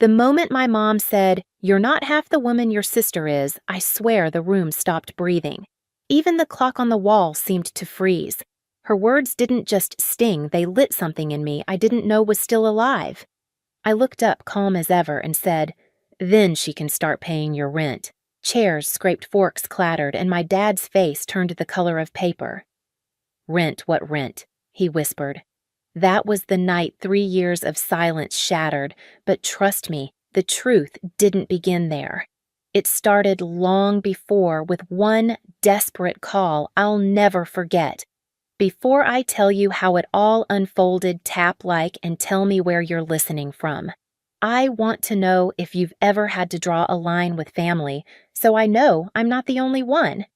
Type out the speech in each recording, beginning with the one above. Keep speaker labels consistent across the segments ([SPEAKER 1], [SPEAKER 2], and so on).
[SPEAKER 1] The moment my mom said, "You're not half the woman your sister is," I swear the room stopped breathing. Even the clock on the wall seemed to freeze. Her words didn't just sting, they lit something in me I didn't know was still alive. I looked up calm as ever and said, "Then she can start paying your rent." Chairs scraped, forks clattered, and my dad's face turned the color of paper. "Rent, what rent?" he whispered. That was the night 3 years of silence shattered, but trust me, the truth didn't begin there. It started long before with one desperate call I'll never forget. Before I tell you how it all unfolded, tap like and tell me where you're listening from. I want to know if you've ever had to draw a line with family, so I know I'm not the only one.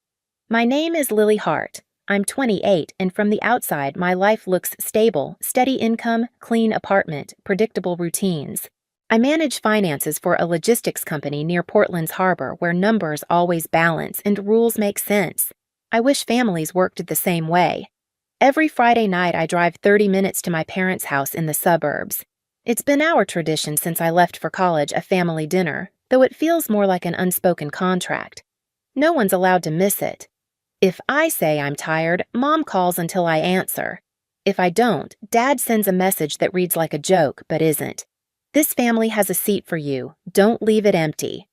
[SPEAKER 1] My name is Lily Hart. I'm 28, and from the outside, my life looks stable: steady income, clean apartment, predictable routines. I manage finances for a logistics company near Portland's harbor where numbers always balance and rules make sense. I wish families worked the same way. Every Friday night, I drive 30 minutes to my parents' house in the suburbs. It's been our tradition since I left for college, a family dinner, though it feels more like an unspoken contract. No one's allowed to miss it. If I say I'm tired, Mom calls until I answer. If I don't, Dad sends a message that reads like a joke, but isn't. "This family has a seat for you. Don't leave it empty."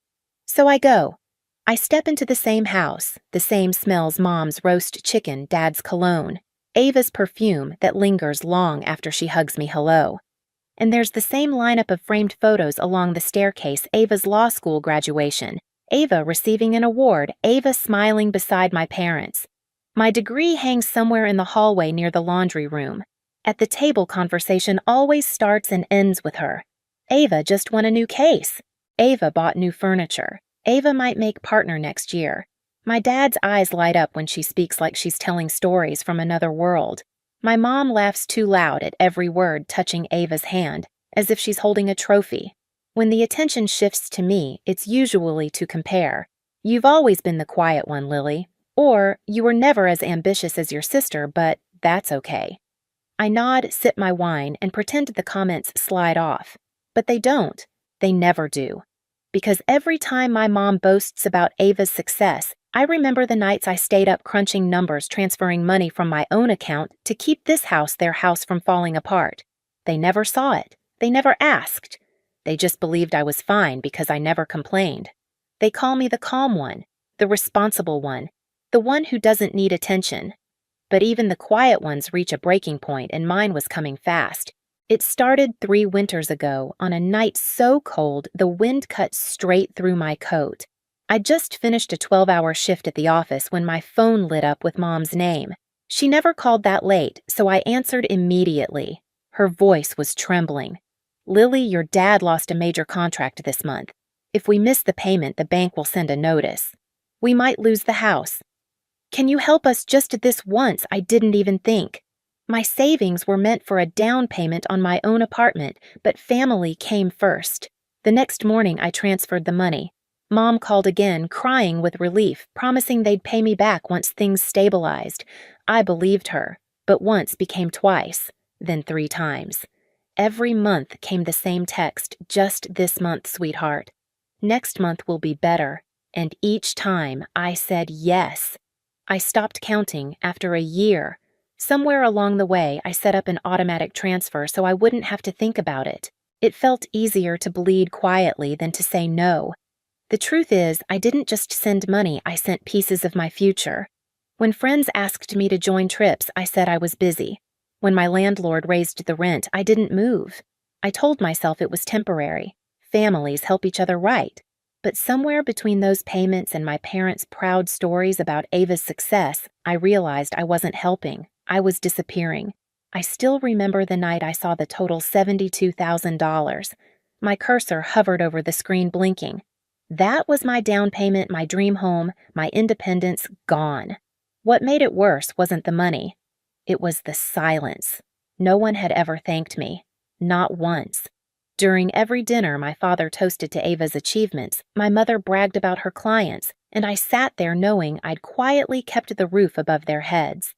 [SPEAKER 1] So I go. I step into the same house. The same smells: Mom's roast chicken, Dad's cologne, Ava's perfume that lingers long after she hugs me hello. And there's the same lineup of framed photos along the staircase: Ava's law school graduation, Ava receiving an award, Ava smiling beside my parents. My degree hangs somewhere in the hallway near the laundry room. At the table, conversation always starts and ends with her. Ava just won a new case. Ava bought new furniture. Ava might make partner next year. My dad's eyes light up when she speaks like she's telling stories from another world. My mom laughs too loud at every word, touching Ava's hand, as if she's holding a trophy. When the attention shifts to me, it's usually to compare. "You've always been the quiet one, Lily." Or, "You were never as ambitious as your sister, but that's okay." I nod, sip my wine, and pretend the comments slide off. But they don't. They never do. Because every time my mom boasts about Ava's success, I remember the nights I stayed up crunching numbers, transferring money from my own account to keep this house, their house, from falling apart. They never saw it. They never asked. They just believed I was fine because I never complained. They call me the calm one, the responsible one, the one who doesn't need attention. But even the quiet ones reach a breaking point, and mine was coming fast. It started 3 winters ago, on a night so cold the wind cut straight through my coat. I'd just finished a 12-hour shift at the office when my phone lit up with Mom's name. She never called that late, so I answered immediately. Her voice was trembling. "Lily, your dad lost a major contract this month. If we miss the payment, the bank will send a notice. We might lose the house. Can you help us just this once?" I didn't even think. My savings were meant for a down payment on my own apartment, but family came first. The next morning, I transferred the money. Mom called again, crying with relief, promising they'd pay me back once things stabilized. I believed her, but once became twice, then 3 times. Every month came the same text: "Just this month, sweetheart. Next month will be better." And each time I said yes. I stopped counting after a year. Somewhere along the way, I set up an automatic transfer so I wouldn't have to think about it. It felt easier to bleed quietly than to say no. The truth is, I didn't just send money, I sent pieces of my future. When friends asked me to join trips, I said I was busy. When my landlord raised the rent, I didn't move. I told myself it was temporary. Families help each other right. But somewhere between those payments and my parents' proud stories about Ava's success, I realized I wasn't helping. I was disappearing. I still remember the night I saw the total $72,000. My cursor hovered over the screen, blinking. That was my down payment, my dream home, my independence gone. What made it worse wasn't the money. It was the silence. No one had ever thanked me. Not once. During every dinner, my father toasted to Ava's achievements, my mother bragged about her clients, and I sat there knowing I'd quietly kept the roof above their heads.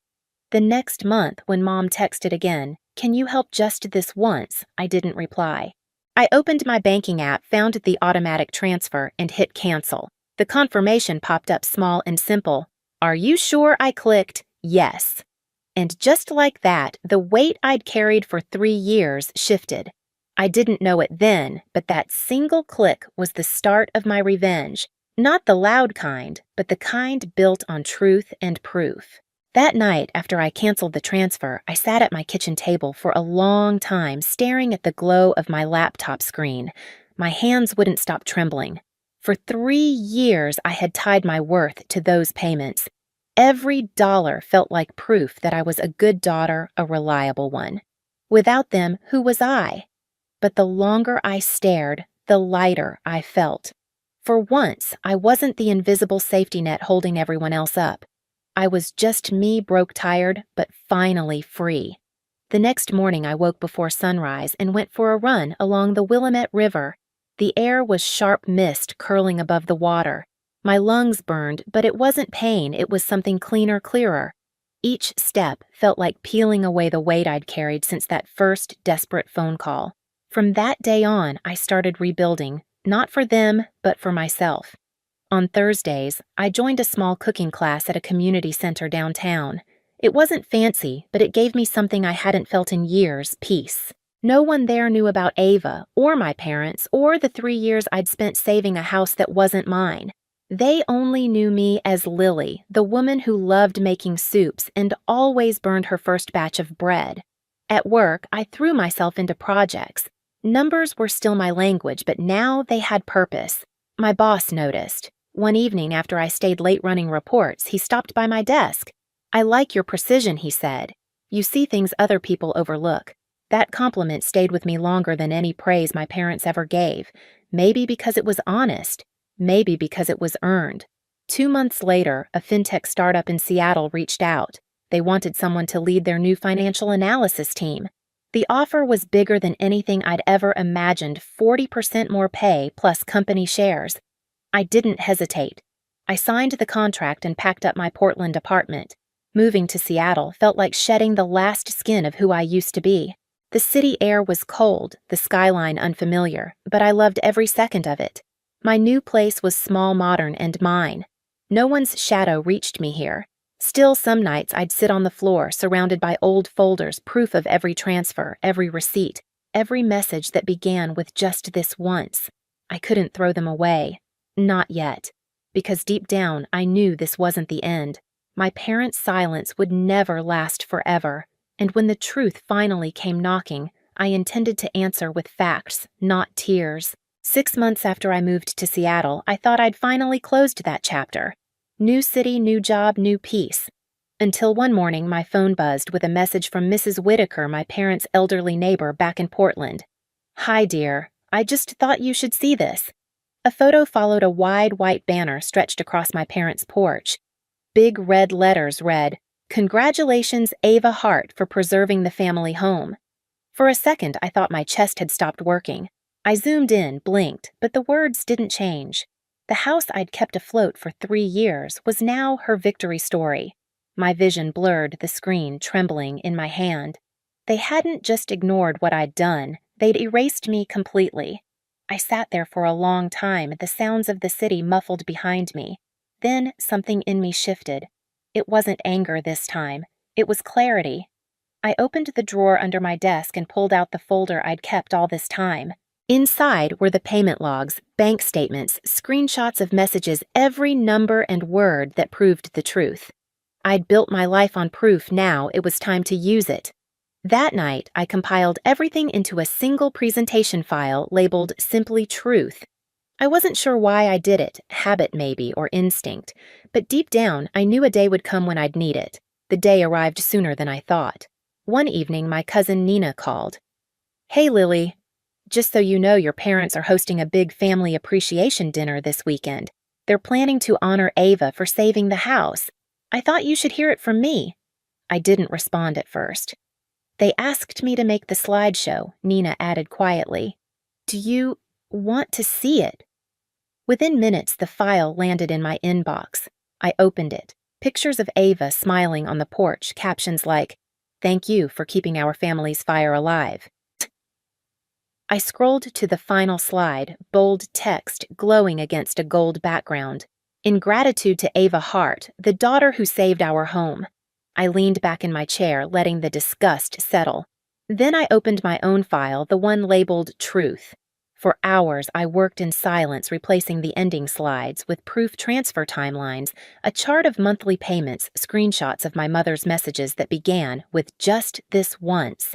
[SPEAKER 1] The next month, when Mom texted again, "Can you help just this once?" I didn't reply. I opened my banking app, found the automatic transfer, and hit cancel. The confirmation popped up small and simple. Are you sure? I clicked yes. And just like that, the weight I'd carried for 3 years shifted. I didn't know it then, but that single click was the start of my revenge. Not the loud kind, but the kind built on truth and proof. That night, after I canceled the transfer, I sat at my kitchen table for a long time, staring at the glow of my laptop screen. My hands wouldn't stop trembling. For 3 years, I had tied my worth to those payments. Every dollar felt like proof that I was a good daughter, a reliable one. Without them, who was I? But the longer I stared, the lighter I felt. For once, I wasn't the invisible safety net holding everyone else up. I was just me, broke, tired, but finally free. The next morning, I woke before sunrise and went for a run along the Willamette River. The air was sharp mist curling above the water. My lungs burned, but it wasn't pain, it was something cleaner, clearer. Each step felt like peeling away the weight I'd carried since that first desperate phone call. From that day on, I started rebuilding, not for them, but for myself. On Thursdays, I joined a small cooking class at a community center downtown. It wasn't fancy, but it gave me something I hadn't felt in years, peace. No one there knew about Ava, or my parents, or the 3 years I'd spent saving a house that wasn't mine. They only knew me as Lily, the woman who loved making soups and always burned her first batch of bread. At work, I threw myself into projects. Numbers were still my language, but now they had purpose. My boss noticed. One evening after I stayed late running reports, he stopped by my desk. "I like your precision," he said. "You see things other people overlook." That compliment stayed with me longer than any praise my parents ever gave. Maybe because it was honest. Maybe because it was earned. 2 months later, a fintech startup in Seattle reached out. They wanted someone to lead their new financial analysis team. The offer was bigger than anything I'd ever imagined, 40% more pay plus company shares. I didn't hesitate. I signed the contract and packed up my Portland apartment. Moving to Seattle felt like shedding the last skin of who I used to be. The city air was cold, the skyline unfamiliar, but I loved every second of it. My new place was small, modern, and mine. No one's shadow reached me here. Still, some nights I'd sit on the floor, surrounded by old folders, proof of every transfer, every receipt, every message that began with just this once. I couldn't throw them away. Not yet. Because deep down, I knew this wasn't the end. My parents' silence would never last forever. And when the truth finally came knocking, I intended to answer with facts, not tears. 6 months after I moved to Seattle, I thought I'd finally closed that chapter. New city, new job, new peace. Until one morning, my phone buzzed with a message from Mrs. Whitaker, my parents' elderly neighbor back in Portland. "Hi, dear. I just thought you should see this." A photo followed a wide white banner stretched across my parents' porch. Big red letters read, "Congratulations, Ava Hart, for preserving the family home." For a second, I thought my chest had stopped working. I zoomed in, blinked, but the words didn't change. The house I'd kept afloat for 3 years was now her victory story. My vision blurred, the screen trembling in my hand. They hadn't just ignored what I'd done, they'd erased me completely. I sat there for a long time, the sounds of the city muffled behind me. Then something in me shifted. It wasn't anger this time. It was clarity. I opened the drawer under my desk and pulled out the folder I'd kept all this time. Inside were the payment logs, bank statements, screenshots of messages, every number and word that proved the truth. I'd built my life on proof. Now it was time to use it. That night, I compiled everything into a single presentation file labeled Simply Truth. I wasn't sure why I did it, habit maybe, or instinct, but deep down, I knew a day would come when I'd need it. The day arrived sooner than I thought. One evening, my cousin Nina called. "Hey, Lily. Just so you know, your parents are hosting a big family appreciation dinner this weekend. They're planning to honor Ava for saving the house. I thought you should hear it from me." I didn't respond at first. "They asked me to make the slideshow," Nina added quietly. "Do you want to see it?" Within minutes, the file landed in my inbox. I opened it. Pictures of Ava smiling on the porch, captions like, "Thank you for keeping our family's fire alive." I scrolled to the final slide, bold text glowing against a gold background. In gratitude to Ava Hart, the daughter who saved our home. I leaned back in my chair, letting the disgust settle. Then I opened my own file, the one labeled Truth. For hours, I worked in silence, replacing the ending slides with proof transfer timelines, a chart of monthly payments, screenshots of my mother's messages that began with just this once.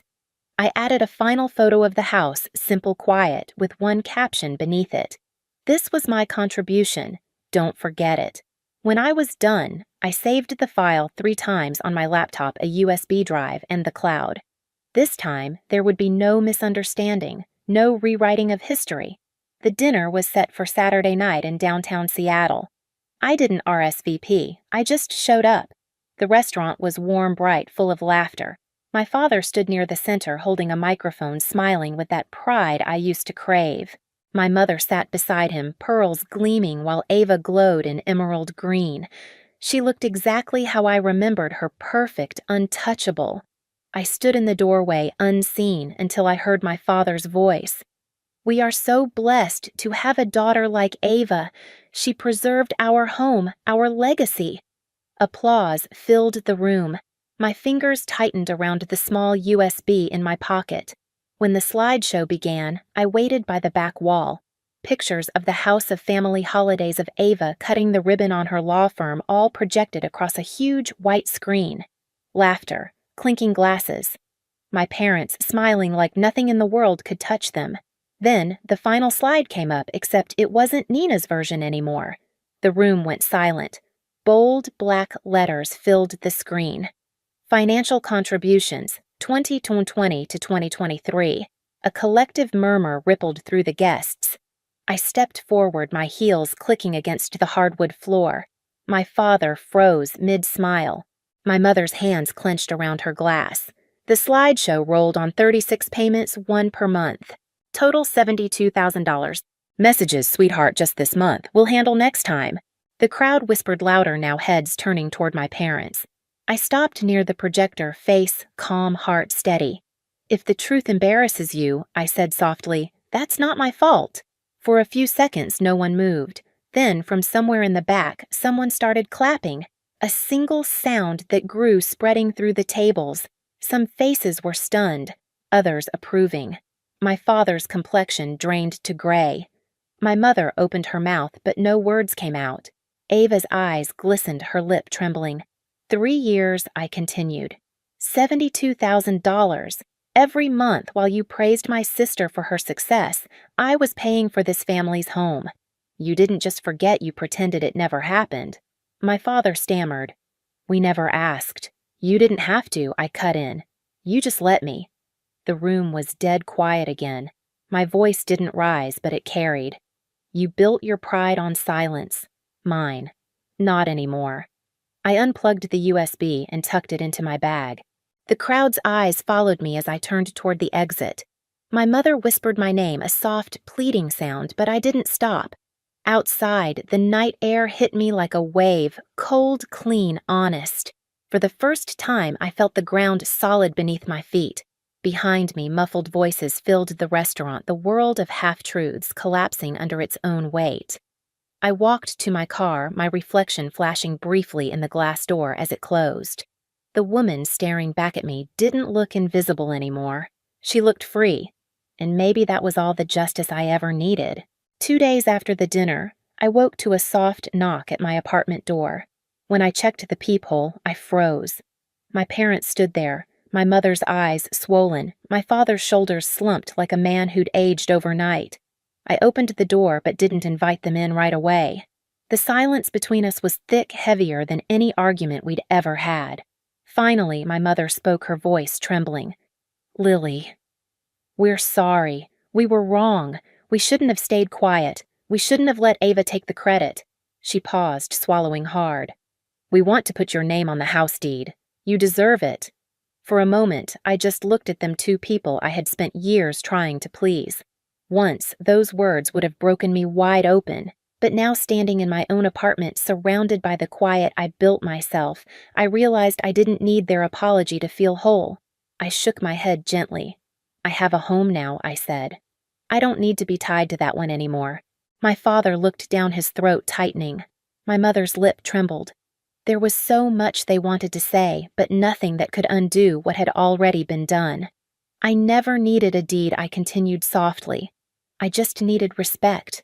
[SPEAKER 1] I added a final photo of the house, simple quiet, with one caption beneath it. This was my contribution. Don't forget it. When I was done, I saved the file 3 times on my laptop, a USB drive, and the cloud. This time, there would be no misunderstanding, no rewriting of history. The dinner was set for Saturday night in downtown Seattle. I didn't RSVP, I just showed up. The restaurant was warm, bright, full of laughter. My father stood near the center holding a microphone, smiling with that pride I used to crave. My mother sat beside him, pearls gleaming while Ava glowed in emerald green. She looked exactly how I remembered her, perfect, untouchable. I stood in the doorway, unseen, until I heard my father's voice. "We are so blessed to have a daughter like Ava. She preserved our home, our legacy." Applause filled the room. My fingers tightened around the small USB in my pocket. When the slideshow began, I waited by the back wall. Pictures of the House of Family Holidays of Ava cutting the ribbon on her law firm, all projected across a huge white screen. Laughter, clinking glasses. My parents smiling like nothing in the world could touch them. Then the final slide came up, except it wasn't Nina's version anymore. The room went silent. Bold black letters filled the screen. Financial contributions, 2020 to 2023. A collective murmur rippled through the guests. I stepped forward, my heels clicking against the hardwood floor. My father froze mid-smile. My mother's hands clenched around her glass. The slideshow rolled on 36 payments, 1 per month. Total $72,000. "Messages, sweetheart, just this month. We'll handle next time." The crowd whispered louder now, heads turning toward my parents. I stopped near the projector, face calm, heart steady. "If the truth embarrasses you," I said softly, "that's not my fault." For a few seconds, no one moved. Then, from somewhere in the back, someone started clapping. A single sound that grew, spreading through the tables. Some faces were stunned, others approving. My father's complexion drained to gray. My mother opened her mouth, but no words came out. Ava's eyes glistened, her lip trembling. 3 years, I continued. $72,000. Every month, while you praised my sister for her success, I was paying for this family's home. You didn't just forget, you pretended it never happened. My father stammered. "We never asked. You didn't have to," I cut in. "You just let me." The room was dead quiet again. My voice didn't rise, but it carried. "You built your pride on silence. Mine. Not anymore." I unplugged the USB and tucked it into my bag. The crowd's eyes followed me as I turned toward the exit. My mother whispered my name, a soft, pleading sound, but I didn't stop. Outside, the night air hit me like a wave, cold, clean, honest. For the first time, I felt the ground solid beneath my feet. Behind me, muffled voices filled the restaurant, the world of half-truths collapsing under its own weight. I walked to my car, my reflection flashing briefly in the glass door as it closed. The woman staring back at me didn't look invisible anymore. She looked free, and maybe that was all the justice I ever needed. 2 days after the dinner, I woke to a soft knock at my apartment door. When I checked the peephole, I froze. My parents stood there, my mother's eyes swollen, my father's shoulders slumped like a man who'd aged overnight. I opened the door but didn't invite them in right away. The silence between us was thick, heavier than any argument we'd ever had. Finally, my mother spoke, her voice trembling. "Lily, we're sorry. We were wrong. We shouldn't have stayed quiet. We shouldn't have let Ava take the credit." She paused, swallowing hard. "We want to put your name on the house deed. You deserve it." For a moment, I just looked at them, 2 people I had spent years trying to please. Once, those words would have broken me wide open, but now standing in my own apartment, surrounded by the quiet I built myself, I realized I didn't need their apology to feel whole. I shook my head gently. "I have a home now," I said. I don't need to be tied to that one anymore. My father looked down his throat, tightening. My mother's lip trembled. There was so much they wanted to say, but nothing that could undo what had already been done. I never needed a deed, I continued softly. I just needed respect.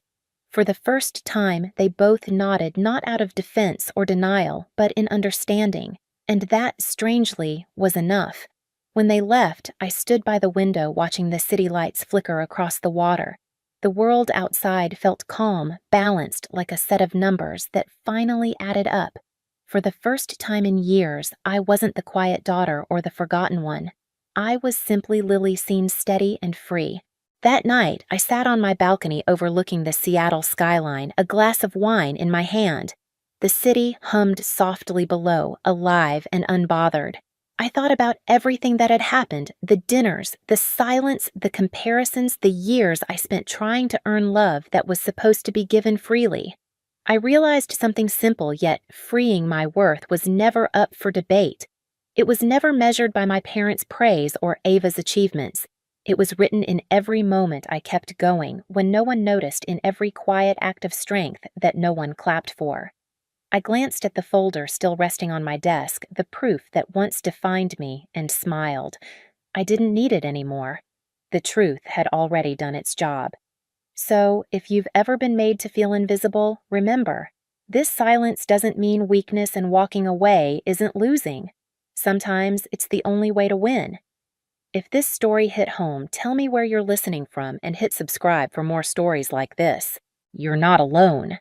[SPEAKER 1] For the first time, they both nodded, not out of defense or denial, but in understanding, and that, strangely, was enough. When they left, I stood by the window watching the city lights flicker across the water. The world outside felt calm, balanced like a set of numbers that finally added up. For the first time in years, I wasn't the quiet daughter or the forgotten one. I was simply Lily seen steady and free. That night, I sat on my balcony overlooking the Seattle skyline, a glass of wine in my hand. The city hummed softly below, alive and unbothered. I thought about everything that had happened, the dinners, the silence, the comparisons, the years I spent trying to earn love that was supposed to be given freely. I realized something simple yet freeing: my worth was never up for debate. It was never measured by my parents' praise or Ava's achievements. It was written in every moment I kept going, when no one noticed, in every quiet act of strength that no one clapped for. I glanced at the folder still resting on my desk, the proof that once defined me, and smiled. I didn't need it anymore. The truth had already done its job. So, if you've ever been made to feel invisible, remember, this silence doesn't mean weakness, and walking away isn't losing. Sometimes it's the only way to win. If this story hit home, tell me where you're listening from and hit subscribe for more stories like this. You're not alone.